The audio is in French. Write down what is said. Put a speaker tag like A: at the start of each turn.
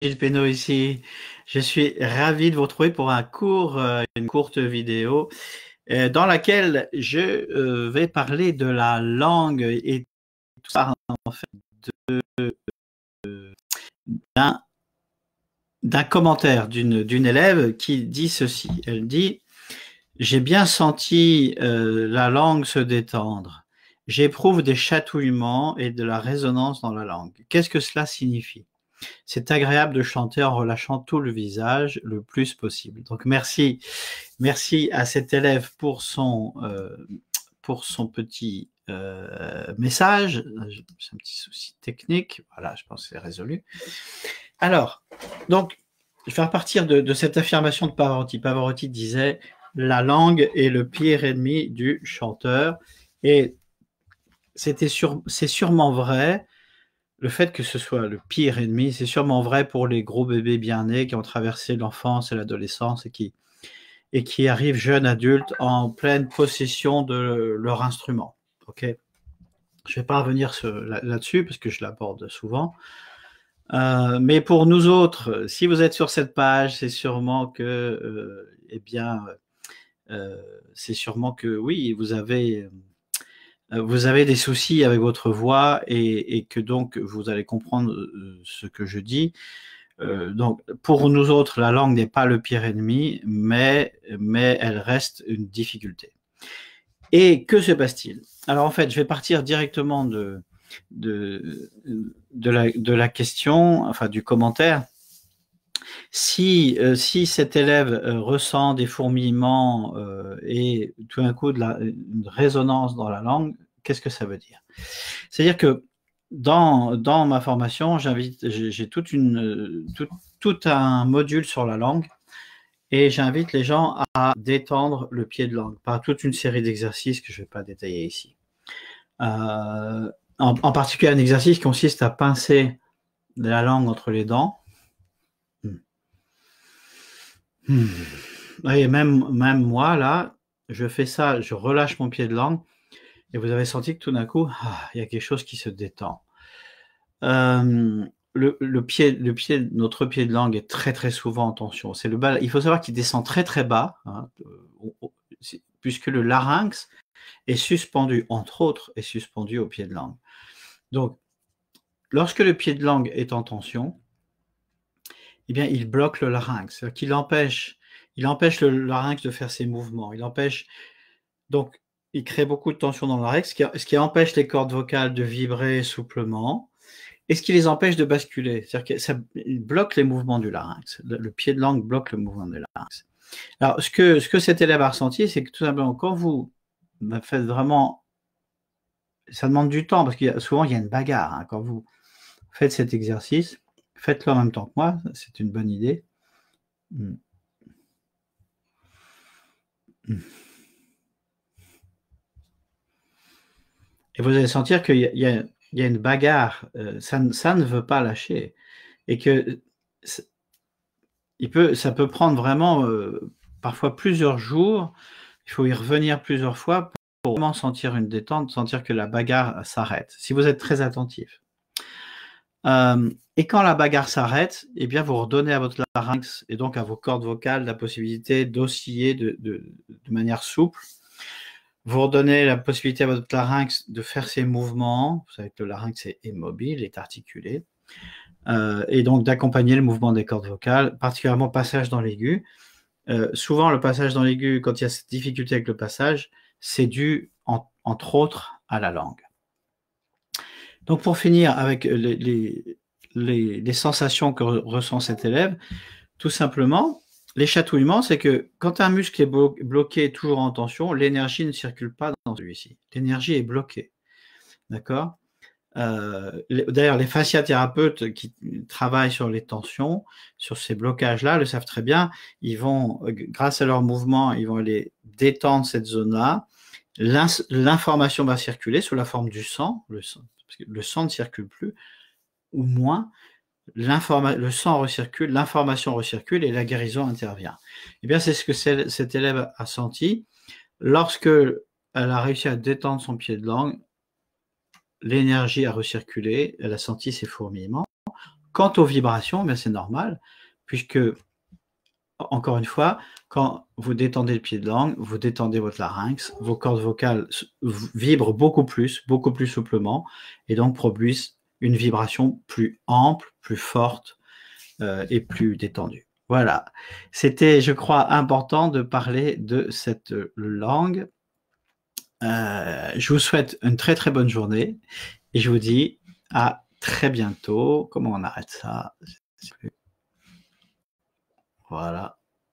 A: Gilles Pénaud ici. Je suis ravi de vous retrouver pour une courte vidéo dans laquelle je vais parler de la langue et tout ça en fait d'un commentaire d'une élève qui dit ceci. Elle dit: j'ai bien senti la langue se détendre. J'éprouve des chatouillements et de la résonance dans la langue. Qu'est-ce que cela signifie? C'est agréable de chanter en relâchant tout le visage le plus possible. Donc merci à cet élève pour son petit message. C'est un petit souci technique. Voilà, je pense que c'est résolu. Alors, donc, je vais repartir de cette affirmation de Pavarotti. Pavarotti disait: la langue est le pire ennemi du chanteur. Et c'est sûrement vrai. Le fait que ce soit le pire ennemi, c'est sûrement vrai pour les gros bébés bien nés qui ont traversé l'enfance et l'adolescence et qui arrivent jeunes adultes en pleine possession de leur instrument. Ok, je vais pas revenir là-dessus parce que je l'aborde souvent. Mais pour nous autres, si vous êtes sur cette page, c'est sûrement que, c'est sûrement que oui, vous avez des soucis avec votre voix et que donc vous allez comprendre ce que je dis. Donc, pour nous autres, la langue n'est pas le pire ennemi, mais elle reste une difficulté. Et que se passe-t-il? Alors, en fait, je vais partir directement de la question, enfin du commentaire. Si cet élève ressent des fourmillements et tout d'un coup une résonance dans la langue, qu'est-ce que ça veut dire? C'est-à-dire que dans ma formation, j'ai tout un module sur la langue et j'invite les gens à détendre le pied de langue par toute une série d'exercices que je ne vais pas détailler ici. En particulier, un exercice qui consiste à pincer la langue entre les dents. Et même moi, là, je fais ça, je relâche mon pied de langue et vous avez senti que tout d'un coup, il y a quelque chose qui se détend. Notre pied de langue est très très souvent en tension. C'est le bas. Il faut savoir qu'il descend très très bas, hein, puisque le larynx est suspendu, entre autres, est suspendu au pied de langue. Donc, lorsque le pied de langue est en tension, eh bien, il bloque le larynx, c'est-à-dire qu'il empêche le larynx de faire ses mouvements. Donc, il crée beaucoup de tension dans le larynx, ce qui empêche les cordes vocales de vibrer souplement. Et ce qui les empêche de basculer, c'est-à-dire qu'il bloque les mouvements du larynx. Le pied de langue bloque le mouvement du larynx. Alors, ce que cet élève a ressenti, c'est que tout simplement, quand vous faites vraiment, ça demande du temps, parce qu'il souvent, il y a une bagarre. Hein, quand vous faites cet exercice, faites-le en même temps que moi, c'est une bonne idée. Et vous allez sentir qu'il y a une bagarre, ça ne veut pas lâcher. Et que ça peut prendre vraiment parfois plusieurs jours. Il faut y revenir plusieurs fois pour vraiment sentir une détente, sentir que la bagarre s'arrête, si vous êtes très attentif. Et quand la bagarre s'arrête, eh bien, vous redonnez à votre larynx et donc à vos cordes vocales la possibilité d'osciller de manière souple. Vous redonnez la possibilité à votre larynx de faire ses mouvements. Vous savez que le larynx est mobile, est articulé. Et donc d'accompagner le mouvement des cordes vocales, particulièrement le passage dans l'aigu. Souvent, le passage dans l'aigu, quand il y a cette difficulté avec le passage, c'est dû, entre autres, à la langue. Donc, pour finir avec les sensations que ressent cet élève, tout simplement, les chatouillements, c'est que quand un muscle est bloqué, toujours en tension, l'énergie ne circule pas dans celui-ci. L'énergie est bloquée. D'accord ? D'ailleurs, les fasciathérapeutes qui travaillent sur les tensions, sur ces blocages-là, le savent très bien. Ils vont, grâce à leur mouvement, ils vont aller détendre cette zone-là. L'information va circuler sous la forme du sang, parce que le sang ne circule plus, ou moins. Le sang recircule, l'information recircule et la guérison intervient. Eh bien, c'est ce que cet élève a senti. Lorsque elle a réussi à détendre son pied de langue, l'énergie a recirculé, elle a senti ses fourmillements. Quant aux vibrations, c'est normal, puisque, encore une fois, quand vous détendez le pied de langue, vous détendez votre larynx, vos cordes vocales vibrent beaucoup plus souplement, et donc produisent une vibration plus ample, plus forte et plus détendue. Voilà. C'était, je crois, important de parler de cette langue. Je vous souhaite une très très bonne journée et je vous dis à très bientôt. Comment on arrête ça? Voilà.